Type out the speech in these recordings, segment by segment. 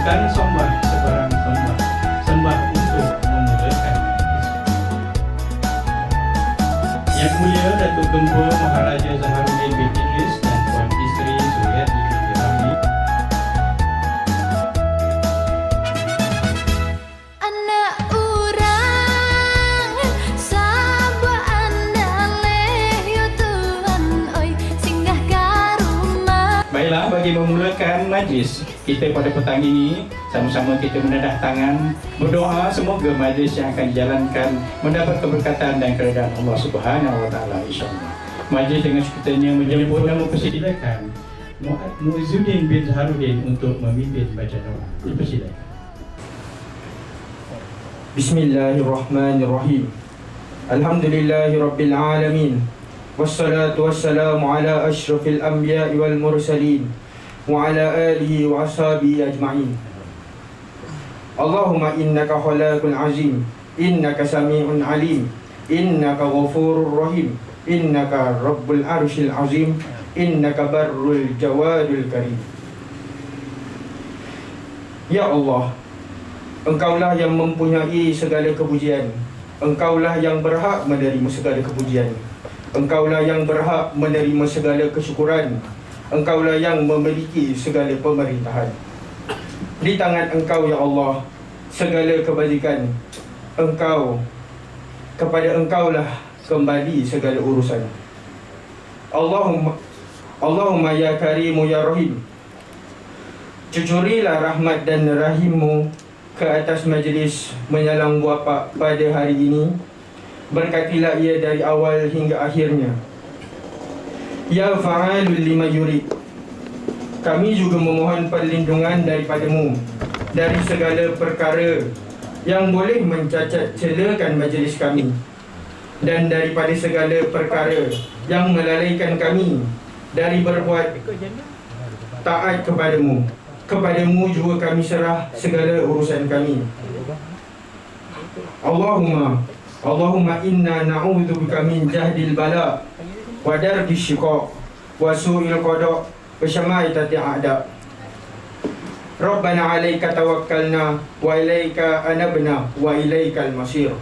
bukan sembah sebarang sembah, sembah untuk memulakan Yang Mulia Datuk Gempur Maharaja Zaharuddin bin Idris dan Puan Isteri Suriati binti Ramli. Anak urang sabwa andaleh yo Tuhan oi singgah ka rumah. Baiklah, bagi memulakan majlis kita pada petang ini, sama-sama kita menedah tangan berdoa semoga majlis yang akan dijalankan mendapat keberkatan dan keredaan Allah Subhanahu wa taala insya-Allah. Majlis dengan sekitarnya menjemput nama persilakan Muizzuddin bin Zaharuddin untuk memimpin baca doa. Dipersilakan. Bismillahirrahmanirrahim. Alhamdulillahirabbil alamin. Wassalatu wassalamu ala asyrafil anbiya'i wal mursalin wa ala alihi wa ashabihi ajma'in. Allahumma innaka khalaqul azim, innaka sami'un alim, innaka ghafurur rahim, innaka rabbul arsyil azim, innaka barrul jawadul karim. Ya Allah, Engkaulah yang mempunyai segala kepujian. Engkaulah yang berhak menerima segala kepujian. Engkaulah yang berhak menerima segala kesyukuran. Engkaulah yang memiliki segala pemerintahan. Di tangan Engkau ya Allah segala kebajikan. Kepada Engkaulah kembali segala urusan. Allahumma ya Karimu ya Rahim, cucurilah rahmat dan rahimmu ke atas majlis menyalang buapa pada hari ini. Berkatilah ia dari awal hingga akhirnya. Ya fa'alul lima yurid, kami juga memohon perlindungan daripadamu dari segala perkara yang boleh mencacat celakan majlis kami, dan daripada segala perkara yang melalaikan kami dari berbuat taat kepadamu. Kepadamu juga kami serah segala urusan kami. Allahumma inna na'udzubika min jahdil bala wa darkis syiqaq wa su'il qada wa syama'itati a'da. Rabbana 'alaika tawakkalna wa ilaika anabna wa ilaikal masir.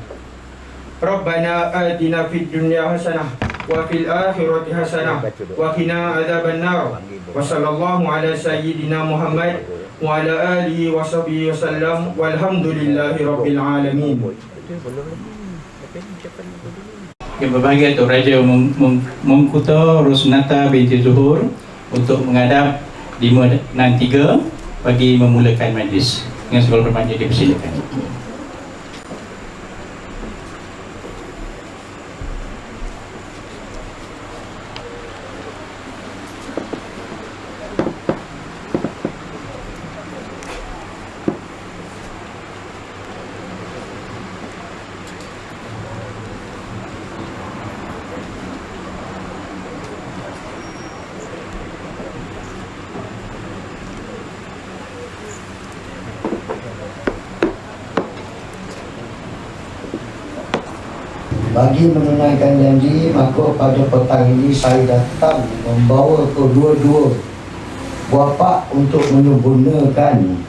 Rabbana atina fid dunya hasanah wa fil akhirati hasanah wa qina adzaban nar. Wa sallallahu ala sayyidina Muhammad wa ala alihi wa sahbihi wasallam walhamdulillahi rabbil alamin. Yang berbahagia Tok Raja Mengkuta Rusnata binti Zuhur untuk menghadap 563 bagi memulakan majlis. Dengan segala hormat dipersilakan. Bagi menunaikan janji, maka pada petang ini saya datang membawa kedua-dua bapa untuk menyempurnakan,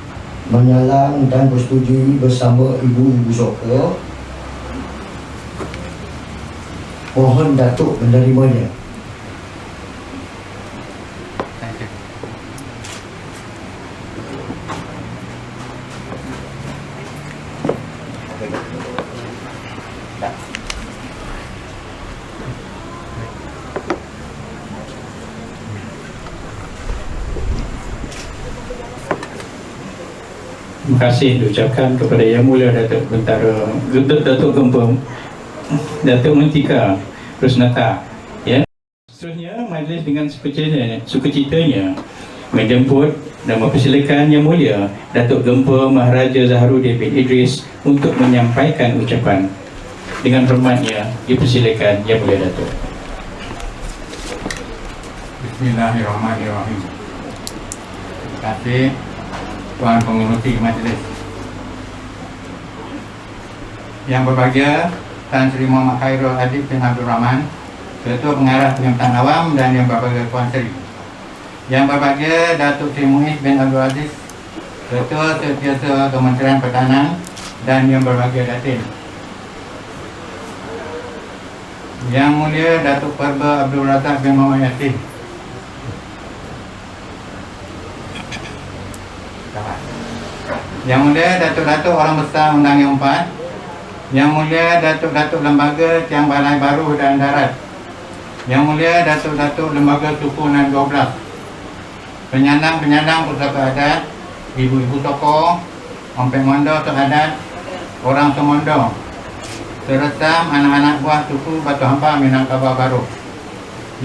menyalang dan bersetujui bersama ibu-ibu Soka. Mohon Datuk menerimanya. Terima kasih diucapkan kepada Yang Mulia Datuk Bentara Datuk Gempur Datuk Mentika Rusnata. Ya. Seterusnya majlis dengan sukacitanya menjemput dan mempersilakan Yang Mulia Datuk Gempur Maharaja Zaharuddin bin Idris untuk menyampaikan ucapan. Dengan hormatnya dipersilakan Yang Mulia Datuk. Bismillahirrahmanirrahim. Terima kasih Tuan Pengurusi Majlis. Yang berbahagia Tan Sri Muhammad Khairul Adib bin Abdul Rahman, Ketua Pengarah Penyambutan Awam, dan yang berbahagia Puan Sri. Yang berbahagia Datuk Sri Muiz bin Abdul Aziz, Ketua Setiausaha Kementerian Pertahanan dan Yang Berbahagia Datin, Yang Mulia Datuk Perba Abdul Razak bin Muhammad Yassin, Yang Mulia Datuk-Datuk Orang Besar Undang Yang 4, Yang Mulia Datuk-Datuk Lembaga Tiang Balai Baru dan Darat, Yang Mulia Datuk-Datuk Lembaga Suku Nan 12, Penyandang-penyandang Pusaka Adat, Ibu-ibu tokoh, Ompek Mondo Adat, Orang Semondo, serta anak-anak buah suku Batu Hampa Minangkabau Baru,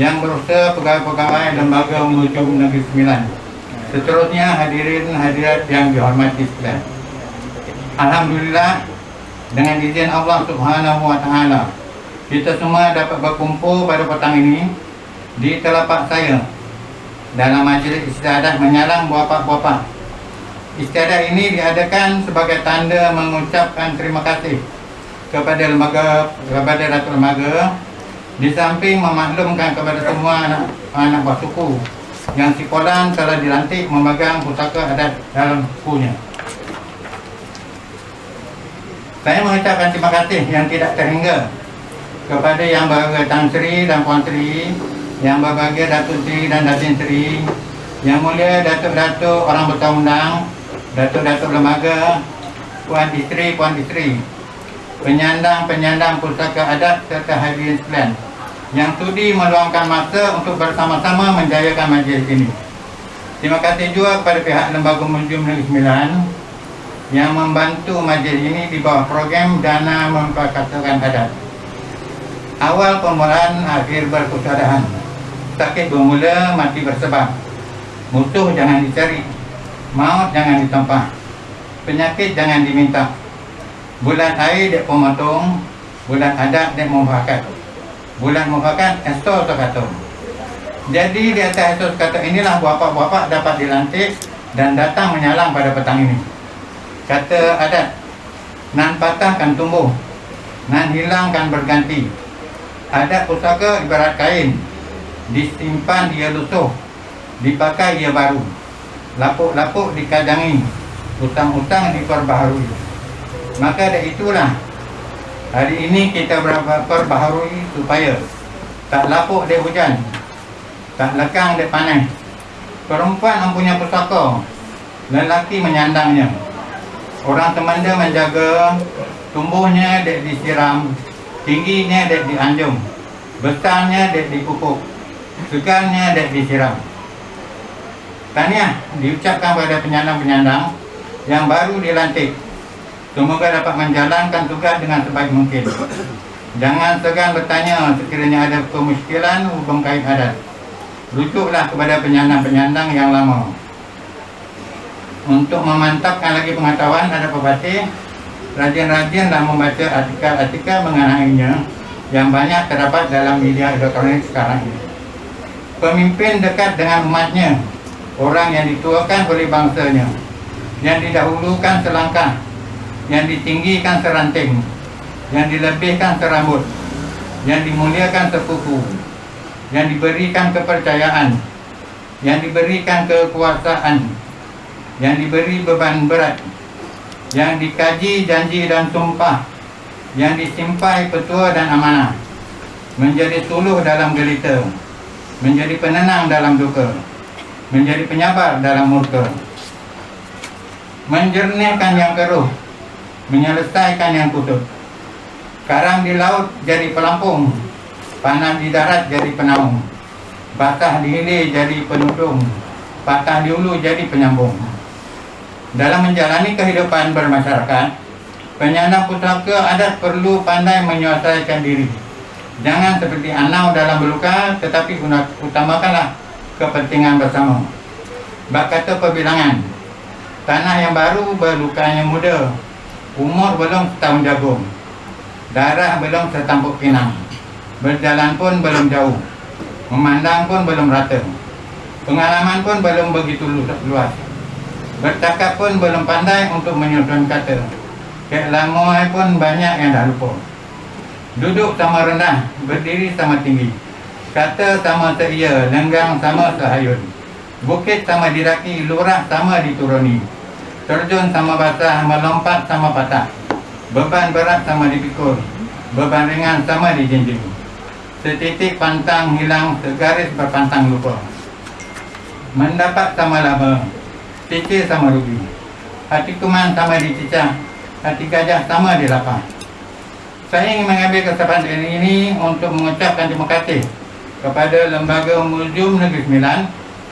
yang berusaha pegawai-pegawai Lembaga Umum Negeri Sembilan. Seterusnya hadirin hadirat yang dihormati sekalian. Alhamdulillah, dengan izin Allah Subhanahu wa Ta'ala, kita semua dapat berkumpul pada petang ini di telapak saya dalam majlis istiadat menyalang bapa-bapa. Istiadat ini diadakan sebagai tanda mengucapkan terima kasih kepada Datuk Lembaga, di samping memaklumkan kepada semua anak buah suku yang sikolan telah dilantik memegang pusaka adat dalam sukunya. Saya mengucapkan terima kasih yang tidak terhingga kepada Yang Berbahagia Tan Sri dan Puan Sri, Yang Berbahagia Datuk Sri dan Datin Sri, Yang Mulia Datuk-Datuk Orang Besar Undang, Datuk-Datuk Lembaga, Puan Isteri, penyandang-penyandang pusaka adat serta hadirin sekalian yang sudi meluangkan masa untuk bersama-sama menjayakan majlis ini. Terima kasih juga kepada pihak Lembaga Museum Negeri Sembilan yang membantu majlis ini di bawah program Dana Memperkatakan Adat. Awal permulaan, akhir berkesudahan. Sakit bermula, mati bersebab. Musuh jangan dicari, maut jangan ditempah, penyakit jangan diminta. Bulan air dek pemotong, bulan adat dek mufakat, bulan mufakat esok sekata. Jadi di atas esok sekata inilah bapak-bapak dapat dilantik dan datang menyalang pada petang ini. Kata adat, nan patah kan tumbuh, nan hilang kan berganti. Adat pusaka ibarat kain, disimpan dia lusuh, dipakai ia baru. Lapuk-lapuk dikadangi, utang-utang diperbaharui. Maka dari itulah hari ini kita perbaharui supaya tak lapuk dek hujan, tak lekang dek panas. Perempuan mempunyai pusaka, lelaki menyandangnya. Orang semanda menjaga, tumbuhnya dek disiram, tingginya dek dianjung, besarnya dek dipupuk, segarnya dek disiram. Tahniah diucapkan pada penyandang-penyandang yang baru dilantik. Semoga dapat menjalankan tugas dengan sebaik mungkin. Jangan segan bertanya sekiranya ada kemuskilan hubung kait adat. Rujuklah kepada penyandang-penyandang yang lama. Untuk memantapkan lagi pengetahuan adat pebati, rajin-rajinlah membaca artikel-artikel mengenainya yang banyak terdapat dalam media elektronik sekarang ini. Pemimpin dekat dengan umatnya, orang yang dituakan oleh bangsanya, yang didahulukan selangkah, yang ditinggikan seranting, yang dilebihkan serambut, yang dimuliakan sepupu, yang diberikan kepercayaan, yang diberikan kekuasaan, yang diberi beban berat, yang dikaji janji dan sumpah, yang disimpai petua dan amanah, menjadi suluh dalam gelita, menjadi penenang dalam duka, menjadi penyabar dalam murka, menjernihkan yang keruh, menyelesaikan yang kutub. Karang di laut jadi pelampung, panas di darat jadi penaung, basah di hilir jadi penudung, patah di hulu jadi penyambung. Dalam menjalani kehidupan bermasyarakat, penyandang pusaka adat perlu pandai menyelesaikan diri. Jangan seperti anau dalam berluka, tetapi utamakanlah kepentingan bersama. Bak kata perbilangan, tanah yang baru berlukanya muda, umur belum setahun jagung, darah belum setampuk pinang, berjalan pun belum jauh, memandang pun belum rata, pengalaman pun belum begitu luas, bercakap pun belum pandai untuk menyusun kata, keilmuan pun banyak yang dah lupa. Duduk sama rendah, berdiri sama tinggi, kata sama seia, lenggang sama sehayun, bukit sama diraki, lurah sama dituruni, terjun sama basah, melompat sama patah, beban berat sama dipikul, beban ringan sama dijinjing, setitik pantang hilang, segaris berpantang lupa, mendapat sama laba, cicir sama rugi, hati kuman sama dicicah, hati gajah sama dilapah. Saya ingin mengambil kesempatan ini untuk mengucapkan terima kasih kepada Lembaga Museum Negeri Sembilan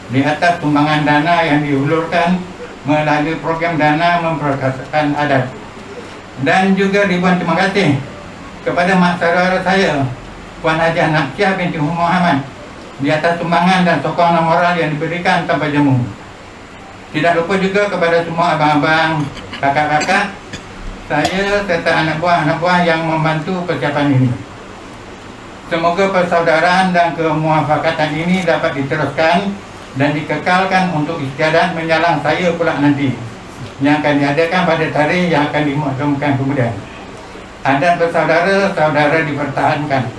di atas sumbangan dana yang diulurkan melalui program dana memperkasakan adat. Dan juga ribuan terima kasih kepada mak saudara saya, Puan Haji Naksyah binti Muhammad, di atas sumbangan dan sokongan moral yang diberikan tanpa jemu. Tidak lupa juga kepada semua abang-abang, kakak-kakak saya serta anak buah yang membantu persiapan ini. Semoga persaudaraan dan kemuafakatan ini dapat diteruskan dan dikekalkan untuk istiadat menyalang saya pula nanti, yang akan diadakan pada tarikh yang akan dimaklumkan kemudian. Adat bersaudara-saudara dipertahankan,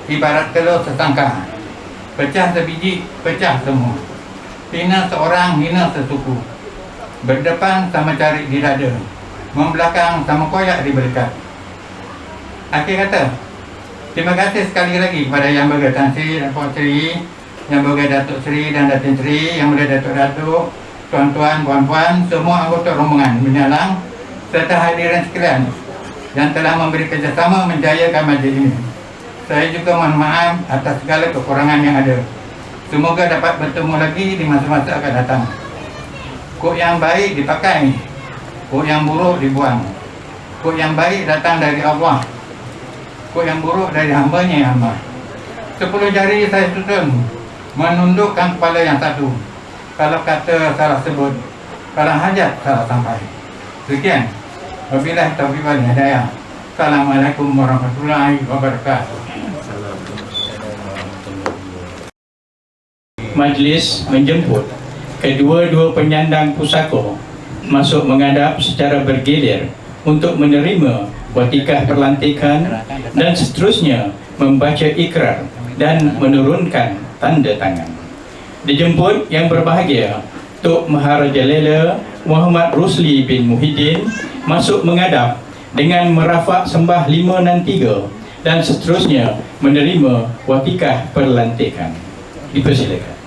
ibarat telur sesangka, pecah sebiji, pecah semua. Hina seorang, hina sesuku, berdepan sama cari di dada, membelakang sama koyak di berikat. Akhir kata, terima kasih sekali lagi kepada Yang Berga Tan Sri dan Puan Sri, Yang Berga Datuk Sri dan Datin Sri, Yang Mulia Datuk-Datuk, tuan-tuan, puan-puan, semua anggota rombongan menyalang serta hadirin sekalian yang telah memberi kerjasama menjayakan majlis ini. Saya juga mohon maaf atas segala kekurangan yang ada. Semoga dapat bertemu lagi di masa-masa akan datang. Kok yang baik dipakai, kok yang buruk dibuang. Kok yang baik datang dari Allah, kok yang buruk dari hambanya yang hamba. 10 jari saya susun menundukkan kepala yang satu. Kalau kata salah sebut, kalau hajat salah sampai. Sekian. Wabillahi taufiq wal hidayah. Assalamualaikum warahmatullahi wabarakatuh. Majlis menjemput kedua-dua penyandang pusaka masuk menghadap secara bergilir untuk menerima watikah perlantikan dan seterusnya membaca ikrar dan menurunkan tanda tangan. Dijemput yang berbahagia Tok Maharaja Lela Muhammad Rusli bin Muhyiddin masuk menghadap dengan merafak sembah 5 dan 3 dan seterusnya menerima watikah perlantikan. Dipersilakan.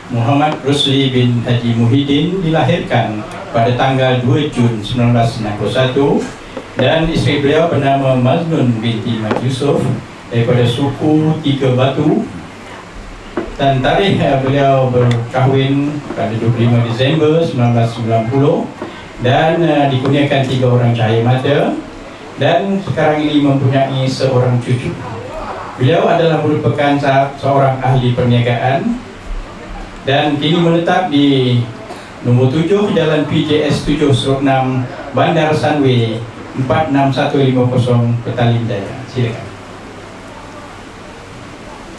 Muhammad Rusli bin Haji Muhyiddin dilahirkan pada tanggal 2 Jun 1961 dan isteri beliau bernama Maznun binti Mat Yusof daripada suku Tiga Batu, dan tarikh beliau berkahwin pada 25 Disember 1990 dan dikurniakan 3 orang cahaya mata dan sekarang ini mempunyai seorang cucu. Beliau adalah merupakan seorang ahli perniagaan dan kini menetap di nombor 7 Jalan PJS 7/6 Bandar Sunway 46150 Petaling Jaya. Silakan.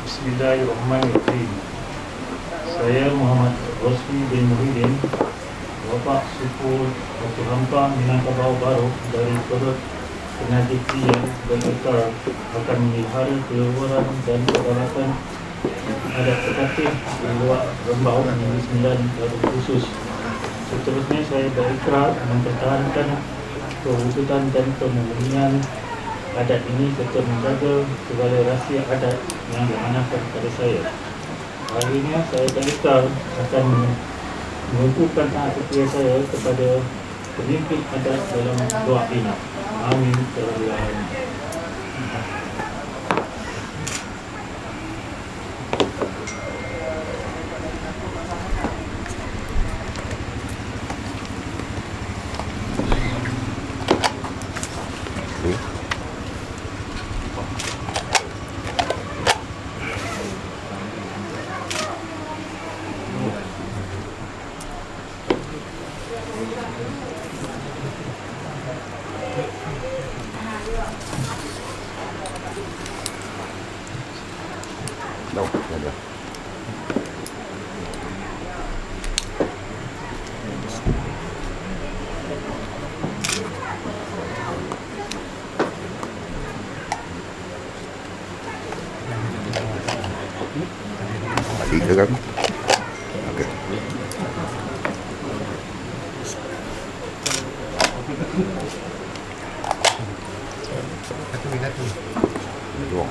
Bismillahirrahmanirrahim. Saya Muhammad Rusli bin Muhyiddin, Bapak suku Batu Hampa Minangkabau Baru dari Perut Penajiki yang berkekal akan memelihara keluaran dan kedaulatan adat terkatib di luar Rembau Negeri Sembilan Baru khusus. Seterusnya saya berikrar mempertahankan kewujudan dan kemurnian adat ini serta menjaga segala rahsia adat yang diamanahkan kepada saya. Hari ini saya berikrar akan mengukuhkan taat setia saya kepada pemimpin adat dalam doa ini. Amin. Terima kasih. Tiga kan? Oke. Dua.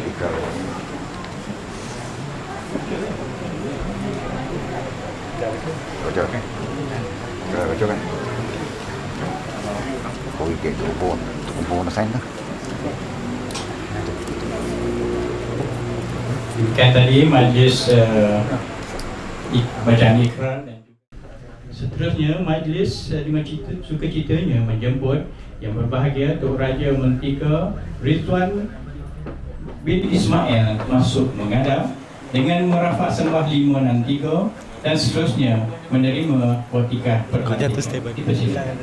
Tiga. Baca kan? Baca kan? Kau ikut kumpul nak sign lah. Demikian tadi majlis bacaan ikrar dan seterusnya majlis dengan sukacitanya menjemput yang berbahagia Tok Raja Mentika Rizwan bin Ismail masuk menghadap dengan merafak sembah 5 dan 3 dan seterusnya menerima watikah perkhidmatan. Dipersilakan.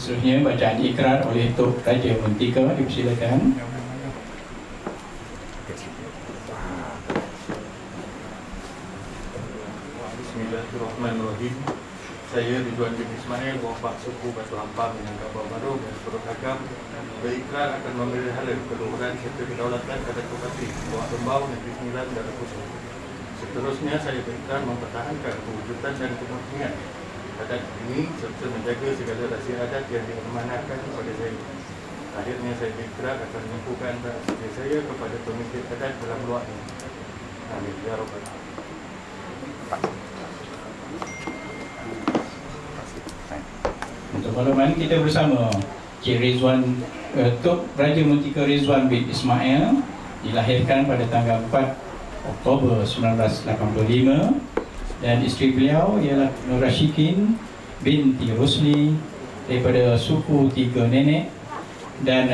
Seterusnya bacaan ikrar oleh Tok Raja Mentika, dipersilakan. Bismillahirrahmanirrahim. Saya Ridwan bin Ismail, Wapak Suku Batu Hampang, Minangkabau Baru dan Perut Agam berikrar akan memelihara keluhuran serta kedaulatan Kadar Bupati Buah Rembau Negeri Sembilan dan Pusat. Seterusnya saya berikrar mempertahankan kewujudan dan kemurnian adat ini serta menjaga segala rahsia adat yang diamanahkan kepada saya. Akhirnya saya berikrar akan menumpukan rahsia saya kepada pemimpin adat dalam luar ini. Amin. Ya Rabbal Alamin. Untuk makluman kita bersama Cik Rizwan, Tok Raja Mentika Rizwan bin Ismail dilahirkan pada tanggal 4 Oktober 1985 dan isteri beliau ialah Nur Rashikin binti Rusli daripada suku Tiga Nenek dan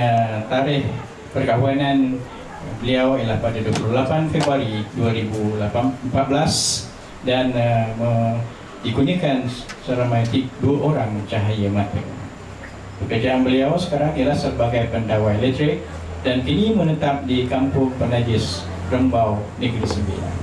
tarikh perkahwinan beliau ialah pada 28 Februari 2014 dan dikurniakan seramai 2 orang cahaya mata. Pekerjaan beliau sekarang ialah sebagai pendawai elektrik dan kini menetap di Kampung Penajis Rembau Negeri Sembilan.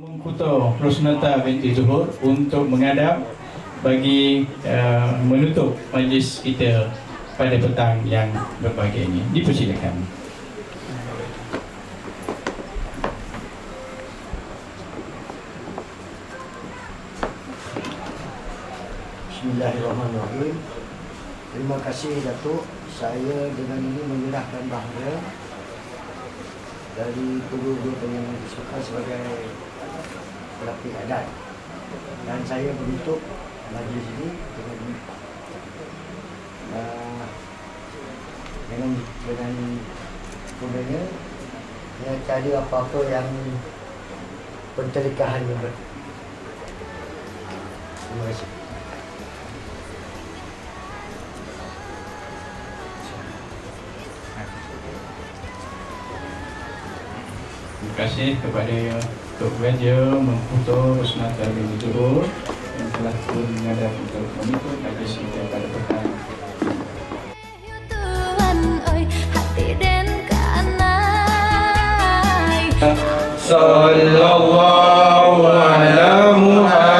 Mengkuto Rosnata binti Zuhur untuk menghadap bagi menutup majlis kita pada petang yang berbahagia ini. Dipersilakan. Bismillahirrahmanirrahim. Terima kasih Datuk. Saya dengan ini menyerahkan bahagia dari kedua-dua yang disebutkan sebagai pelapis adat, dan saya menutup majlis ini dengan gunanya dengan cara apa-apa yang penterikahan yang terima kasih. kasih kepada Tok Raja Mengkuto Rusnata binti Johor yang telah turun menghadap untuk mengikut majlis kita pada petang. Tuhan ơi hati den kanai Sallallahu ala Muhammad